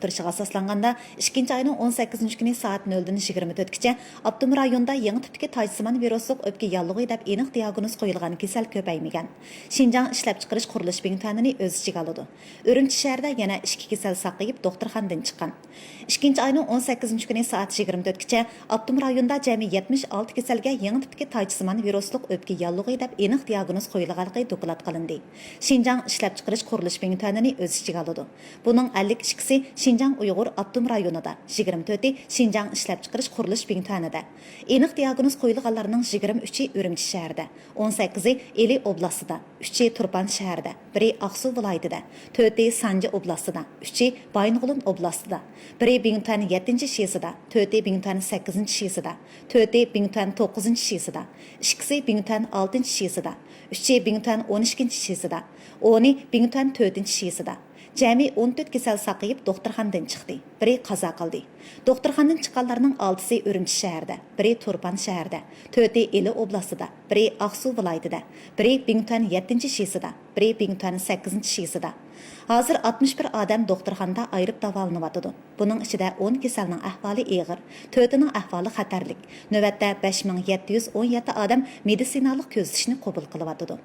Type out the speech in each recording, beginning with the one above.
Turşuğa asaslanganda 2 ayının 18 günü saat 0'dan 24gacha Abdum rayonda yangi tipdagi tajsimon virusluk o'pka yallig'i deb aniq diagnoz qo'yilgan kasal ko'paymagan. Şinjang ishlab chiqarish qurilish bintanini o'z ichiga oladi. Urumchi shahrida yana 2 kasal saqayib doktorxonadan chiqqan. 2 ayının 18 günü saat 24gacha Abdum rayonda jami 76 kasalga yangi tipdagi tajsimon virusluk o'pka yallig'i deb aniq diagnoz qo'yilganligi doklad qilindi. Şinjang ishlab chiqarish qurilish bintanini o'z ichiga oladi. Buning 52si Şinjاڭ Uyghur Abdum rayonida, 24'i Şinjاڭ ishlab chiqarish qurilish bintanida. Aniq diagnoz qo'yilganlarning 23'i Urumchi shahrida, 18'i Eli oblastida, 3'i Turpan shahrida, 1'i Aqsu viloyatida, 4'i Sanji oblastida, 3'i Baynog'ulin oblastida, 1'i Bingtan 7-shiyasida, 4'i Bingtan 8-shiyasida, 4'i Bingtan 9-shiyasida, 2'si Bingtan 6-shiyasida, 3'i Bingtan 12-shiyasida, 10'i Bingtan 4-shiyasida. Jami 14 kasal saqayib doktorxonadan chiqdi. Biri qazo qildi. Doktorxonadan chiqqanlarning 6si Urumchi shahrida, biri Turpan shahrida, 4'i Eli oblastida, biri Aqsu viloyatida, biri Bingtan 7-shiyasida, biri Bingtan 8-shiyasida. Hozir 61 odam doktorxonada ayirib davolanyapti. Buning ichida 10 kasalning ahvoli og'ir, 4'ning ahvoli xatarlik. Navbatda 5717 odam meditsinalik ko'zatishni qabul qilyapti.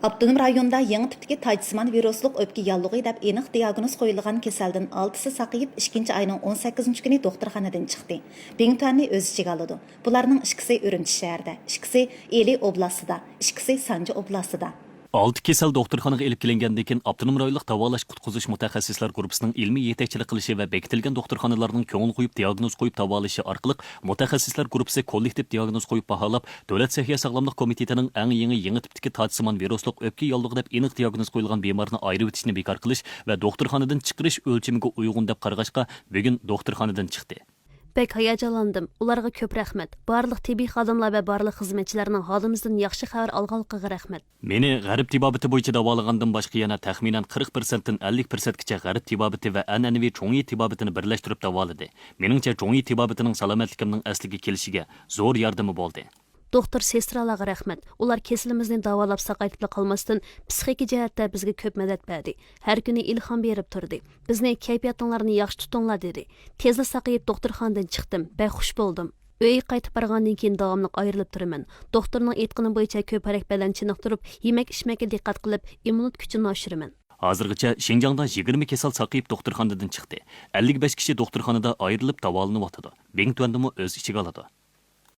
Abdunum rayonda yangi tipdagi tajsimon virusluk o'pka yallig'i deb aniq diagnoz qo'yilgan kasaldan 6si saqayib 2 ayning 18 kuni doktorxonadan chiqdi. Bingtanni o'z ichiga oladi. Bularning 2si Urumchi shahrida, 2si Eli oblastida, 2si Sanji oblastida. 6 kasal doktorxonaga elib kelingandan keyin Abdunum rayonlik davolash qutqizish mutaxassislar guruhining ilmiy yetakchilik qilishi va bekitilgan doktorxonalarning ko'ngil qo'yib diagnoz qo'yib davolashi orqali mutaxassislar guruhi kollektiv diagnoz qo'yib baholab, Davlat Səhiyyə Sağlamlıq Komitetining yangi tipdagi tajsimon virusluk o'pka yallig'i deb aniq diagnoz qo'yilgan bemorni ayirib o'tishni bekor qilish va doktorxonadan chiqarish o'lchamiga uyg'un deb qarag'ashqa bugun doktorxonadan chiqdi. Bek hayajonlandim. Ularga ko'p rahmat. Barliq tibbiy xodimlar va barliq xizmatchilarning holimizdan yaxshi xabar olganligiga rahmat. Meni g'arb tibobati bo'yicha davolagandan boshqa yana taxminan 40% dan 50% gacha g'arb tibobati va an'anaviy cho'ngi tibobatini birlashtirib davoladi. Meningcha cho'ngi tibobatining salomatligimning asliga kelishiga zo'r yordami bo'ldi. Doktor sestralarga rahmat. Ular kesilimizni davolab saqaytib qolmasdan psixik jihatda bizga ko'p madad berdi. Har kuni ilhom berib turdi. Bizni kayfiyatinglarni yaxshi tutinglar dedi. Tezda saqayib doktorxonadan chiqdim. Xush bo'ldim. Uyga qaytib borgandan keyin davomli ayrilib turaman. Doktorning aytgani bo'yicha ko'p harak bilan chiniqtirib, yemak-ichmakka diqqat qilib, immunitet kuchini oshiraman. Hozirgacha Şinjangda 20 kasal saqayib doktorxonadan chiqdi. 55 kishi doktorxonada ayrilib davolanyapti. Bingtuandimi o'z ichiga oladi.